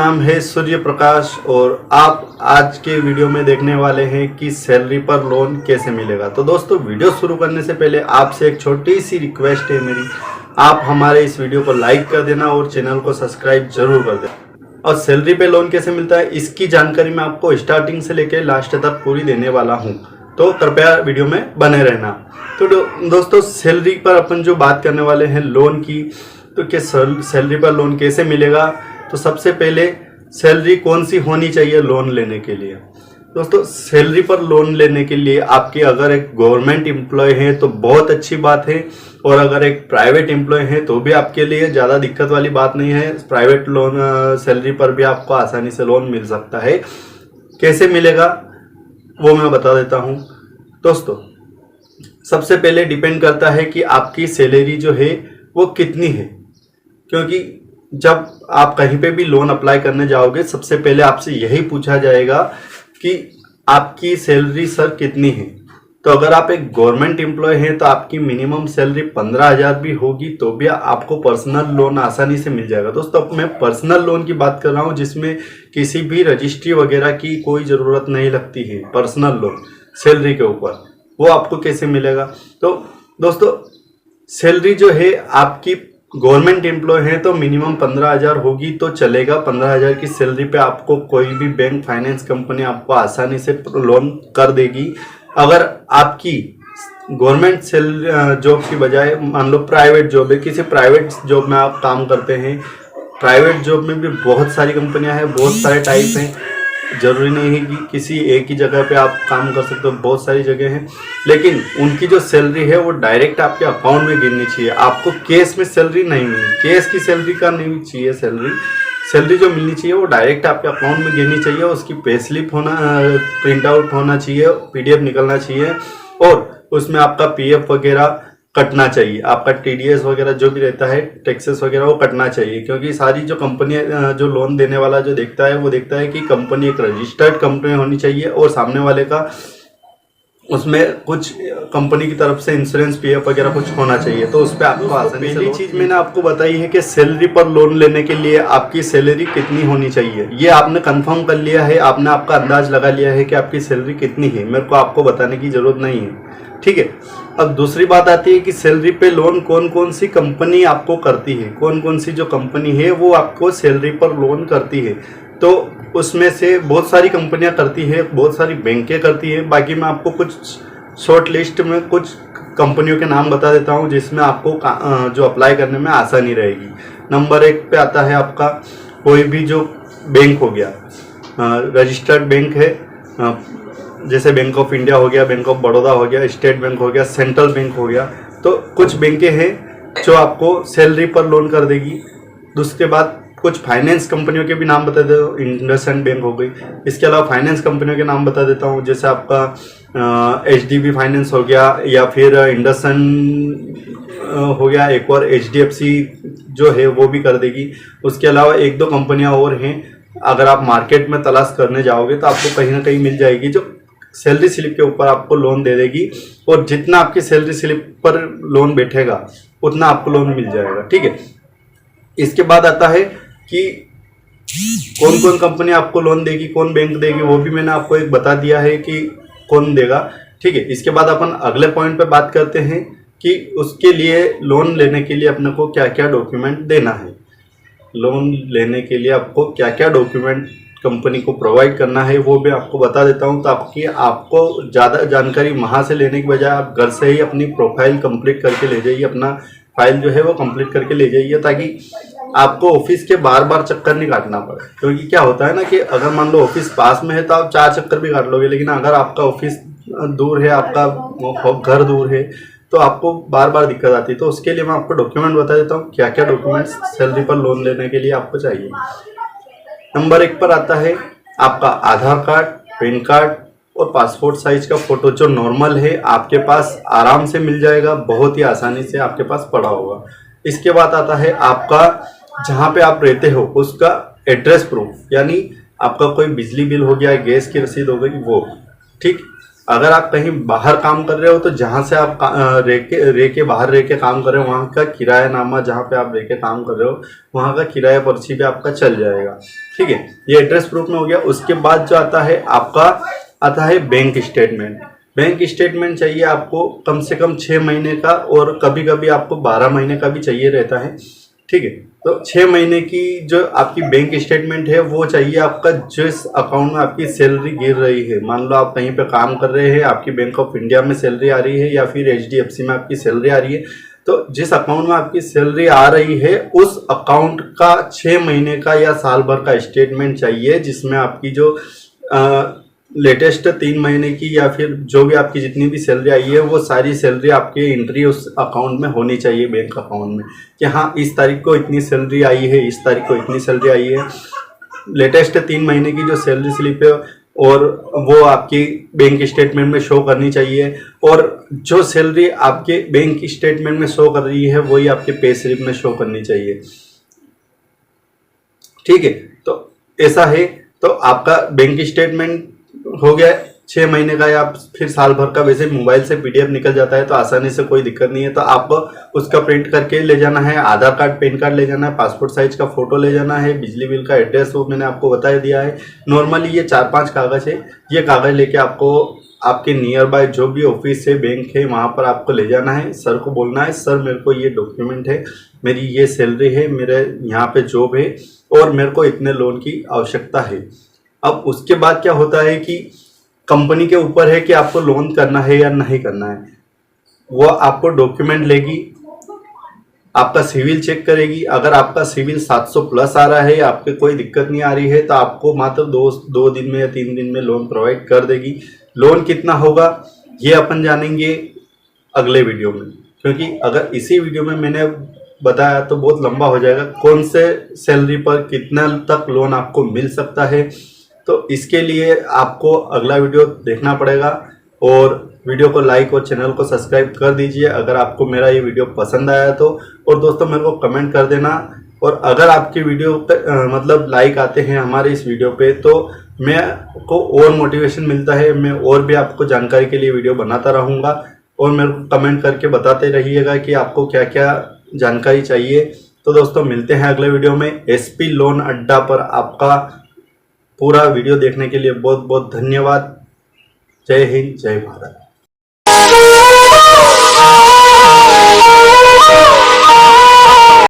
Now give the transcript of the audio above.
नाम है सूर्य प्रकाश और आप आज के वीडियो में देखने वाले हैं कि सैलरी पर लोन कैसे मिलेगा। तो दोस्तों, वीडियो शुरू करने से पहले आपसे एक छोटी सी रिक्वेस्ट है मेरी, आप हमारे इस वीडियो को लाइक कर देना और चैनल को सब्सक्राइब जरूर कर देना। और सैलरी पे लोन कैसे मिलता है इसकी जानकारी मैं आपको स्टार्टिंग से लेकर लास्ट तक पूरी देने वाला हूँ, तो कृपया वीडियो में बने रहना। तो दोस्तों, सैलरी पर अपन जो बात करने वाले हैं लोन की, तो क्या सैलरी पर लोन कैसे मिलेगा। तो सबसे पहले सैलरी कौन सी होनी चाहिए लोन लेने के लिए। दोस्तों, सैलरी पर लोन लेने के लिए आपके अगर एक गवर्नमेंट एम्प्लॉय है तो बहुत अच्छी बात है, और अगर एक प्राइवेट एम्प्लॉय है तो भी आपके लिए ज़्यादा दिक्कत वाली बात नहीं है। प्राइवेट लोन सैलरी पर भी आपको आसानी से लोन मिल सकता है। कैसे मिलेगा वो मैं बता देता हूँ। दोस्तों, सबसे पहले डिपेंड करता है कि आपकी सैलरी जो है वो कितनी है, क्योंकि जब आप कहीं पे भी लोन अप्लाई करने जाओगे सबसे पहले आपसे यही पूछा जाएगा कि आपकी सैलरी सर कितनी है। तो अगर आप एक गवर्नमेंट एम्प्लॉय हैं तो आपकी मिनिमम सैलरी 15,000 भी होगी तो भी आपको पर्सनल लोन आसानी से मिल जाएगा। दोस्तों, अब मैं पर्सनल लोन की बात कर रहा हूँ जिसमें किसी भी रजिस्ट्री वगैरह की कोई ज़रूरत नहीं लगती है। पर्सनल लोन सैलरी के ऊपर वो आपको कैसे मिलेगा। तो दोस्तों, सैलरी जो है आपकी गवर्नमेंट एम्प्लॉय है तो मिनिमम 15,000 होगी तो चलेगा। 15,000 की सैलरी पे आपको कोई भी बैंक फाइनेंस कंपनी आपको आसानी से लोन कर देगी। अगर आपकी गवर्नमेंट जॉब की बजाय मान लो प्राइवेट जॉब है, किसी प्राइवेट जॉब में आप काम करते हैं, प्राइवेट जॉब में भी बहुत सारी कंपनियां हैं, बहुत सारे टाइप हैं, जरूरी नहीं है कि किसी एक ही जगह पे आप काम कर सकते हो, बहुत सारी जगह हैं। लेकिन उनकी जो सैलरी है वो डायरेक्ट आपके अकाउंट में गिरनी चाहिए, आपको कैश में सैलरी नहीं मिलनी। कैश की सैलरी का नहीं चाहिए, सैलरी जो मिलनी चाहिए वो डायरेक्ट आपके अकाउंट में गिरनी चाहिए। उसकी पे स्लिप होना, प्रिंट आउट होना चाहिए, पीडीएफ निकलना चाहिए, और उसमें आपका पीएफ वगैरह कटना चाहिए, आपका टीडीएस वगैरह जो भी रहता है, टैक्सेस वगैरह वो कटना चाहिए। क्योंकि सारी जो कंपनियां जो लोन देने वाला जो देखता है वो देखता है कि कंपनी एक रजिस्टर्ड कंपनी होनी चाहिए और सामने वाले का उसमें कुछ कंपनी की तरफ से इंश्योरेंस पीएफ वगैरह कुछ होना चाहिए। तो उस पर आपको आसानी से पहली चीज मैंने आपको बताई है कि सैलरी पर लोन लेने के लिए आपकी सैलरी कितनी होनी चाहिए। ये आपने कंफर्म कर लिया है, आपने आपका अंदाज लगा लिया है कि आपकी सैलरी कितनी है, मेरे को आपको बताने की जरूरत नहीं है, ठीक है। अब दूसरी बात आती है कि सैलरी पे लोन कौन कौन सी कंपनी आपको करती है, कौन कौन सी जो कंपनी है वो आपको सैलरी पर लोन करती है। तो उसमें से बहुत सारी कंपनियां करती है, बहुत सारी बैंकें करती है। बाकी मैं आपको कुछ शॉर्ट लिस्ट में कुछ कंपनियों के नाम बता देता हूं जिसमें आपको जो अप्लाई करने में आसानी रहेगी। नंबर 1 पे आता है आपका कोई भी जो बैंक हो गया, रजिस्टर्ड बैंक है, जैसे बैंक ऑफ इंडिया हो गया, बैंक ऑफ बड़ौदा हो गया, स्टेट बैंक हो गया, सेंट्रल बैंक हो गया। तो कुछ बैंकें हैं जो आपको सैलरी पर लोन कर देगी। दूसरे बाद कुछ फाइनेंस कंपनियों के भी नाम बता देता हूँ, इंडसइंड बैंक हो गई। इसके अलावा फाइनेंस कंपनियों के नाम बता देता हूँ, जैसे आपका एचडीबी फाइनेंस हो गया, या फिर इंडसइंड हो गया, एक और एचडीएफसी जो है वो भी कर देगी। उसके अलावा 1-2 कंपनियां और हैं, अगर आप मार्केट में तलाश करने जाओगे तो आपको कहीं ना कहीं मिल जाएगी जो सैलरी स्लिप के ऊपर आपको लोन दे देगी, और जितना आपकी सैलरी स्लिप पर लोन बैठेगा उतना आपको लोन मिल जाएगा, ठीक है। इसके बाद आता है कि कौन कौन कंपनी आपको लोन देगी, कौन बैंक देगी, वो भी मैंने आपको एक बता दिया है कि कौन देगा, ठीक है। इसके बाद अपन अगले पॉइंट पे बात करते हैं कि उसके लिए लोन लेने के लिए अपने को क्या क्या डॉक्यूमेंट देना है। लोन लेने के लिए आपको क्या क्या डॉक्यूमेंट कंपनी को प्रोवाइड करना है वो भी आपको बता देता हूं, ताकि आपको ज़्यादा जानकारी वहां से लेने के बजाय आप घर से ही अपनी प्रोफाइल कंप्लीट करके ले जाइए, अपना फाइल जो है वो कंप्लीट करके ले जाइए, ताकि आपको ऑफिस के बार बार चक्कर नहीं काटना पड़े। क्योंकि क्या होता है ना कि अगर मान लो ऑफिस पास में है तो आप 4 चक्कर भी काट लोगे, लेकिन अगर आपका ऑफिस दूर है, आपका घर दूर है, तो आपको बार बार दिक्कत आती है। तो उसके लिए मैं आपको डॉक्यूमेंट बता देता हूँ क्या क्या डॉक्यूमेंट्स सैलरी पर लोन लेने के लिए आपको चाहिए। नंबर 1 पर आता है आपका आधार कार्ड, पैन कार्ड और पासपोर्ट साइज का फोटो जो नॉर्मल है आपके पास आराम से मिल जाएगा, बहुत ही आसानी से आपके पास पड़ा होगा। इसके बाद आता है आपका जहाँ पे आप रहते हो उसका एड्रेस प्रूफ, यानी आपका कोई बिजली बिल हो गया, गैस की रसीद हो गई वो, ठीक। अगर आप कहीं बाहर काम कर रहे हो तो जहाँ से आप रह के बाहर रह के काम कर रहे हो वहाँ का किरायानामा, जहाँ पे आप रह के काम कर रहे हो वहाँ का किराया पर्ची भी आपका चल जाएगा। ठीक है, ये एड्रेस प्रूफ में हो गया। उसके बाद जो आता है आपका आता है बैंक स्टेटमेंट। बैंक स्टेटमेंट चाहिए आपको कम से कम 6 महीने का, और कभी कभी आपको 12 महीने का भी चाहिए रहता है। ठीक है, तो 6 महीने की जो आपकी बैंक स्टेटमेंट है वो चाहिए आपका, जिस अकाउंट में आपकी सैलरी गिर रही है। मान लो आप कहीं पे काम कर रहे हैं, आपकी बैंक ऑफ इंडिया में सैलरी आ रही है या फिर HDFC में आपकी सैलरी आ रही है, तो जिस अकाउंट में आपकी सैलरी आ रही है उस अकाउंट का 6 महीने का या साल भर का स्टेटमेंट चाहिए, जिसमें आपकी जो लेटेस्ट 3 महीने की या फिर जो भी आपकी जितनी भी सैलरी आई है वो सारी सैलरी आपकी एंट्री उस अकाउंट में होनी चाहिए, बैंक अकाउंट में, कि हाँ इस तारीख को इतनी सैलरी आई है, इस तारीख को इतनी सैलरी आई है। लेटेस्ट 3 महीने की जो सैलरी स्लिप है और वो आपकी बैंक स्टेटमेंट में शो करनी चाहिए, और जो सैलरी आपके बैंक स्टेटमेंट में शो कर रही है वही आपके पे स्लिप में शो करनी चाहिए। ठीक है, तो ऐसा है। तो आपका बैंक स्टेटमेंट हो गया 6 महीने का या फिर साल भर का, वैसे मोबाइल से PDF निकल जाता है तो आसानी से कोई दिक्कत नहीं है। तो आपको उसका प्रिंट करके ले जाना है, आधार कार्ड पैन कार्ड ले जाना है, पासपोर्ट साइज का फोटो ले जाना है, बिजली बिल का एड्रेस वो मैंने आपको बता दिया है। नॉर्मली ये 4-5 कागज है, ये कागज लेके आपको आपके नियर बाय जो भी ऑफिस है, बैंक है, वहाँ पर आपको ले जाना है। सर को बोलना है सर मेरे को ये डॉक्यूमेंट है, मेरी ये सैलरी है, मेरे यहाँ पे जॉब है और मेरे को इतने लोन की आवश्यकता है। अब उसके बाद क्या होता है कि कंपनी के ऊपर है कि आपको लोन करना है या नहीं करना है। वो आपको डॉक्यूमेंट लेगी, आपका सिविल चेक करेगी। अगर आपका सिविल 700 प्लस आ रहा है, आपके कोई दिक्कत नहीं आ रही है, तो आपको मात्र 2 दिन में या 3 दिन में लोन प्रोवाइड कर देगी। लोन कितना होगा ये अपन जानेंगे अगले वीडियो में, क्योंकि अगर इसी वीडियो में मैंने बताया तो बहुत लंबा हो जाएगा। कौन से सैलरी पर कितना तक लोन आपको मिल सकता है, तो इसके लिए आपको अगला वीडियो देखना पड़ेगा। और वीडियो को लाइक और चैनल को सब्सक्राइब कर दीजिए अगर आपको मेरा ये वीडियो पसंद आया तो। और दोस्तों मेरे को कमेंट कर देना, और अगर आपकी वीडियो पे मतलब लाइक आते हैं हमारे इस वीडियो पे तो मैं को और मोटिवेशन मिलता है, मैं और भी आपको जानकारी के लिए वीडियो बनाता रहूँगा। और मेरे को कमेंट करके बताते रहिएगा कि आपको क्या क्या जानकारी चाहिए। तो दोस्तों मिलते हैं अगले वीडियो में। SP लोन अड्डा पर आपका पूरा वीडियो देखने के लिए बहुत बहुत धन्यवाद। जय हिंद, जय भारत।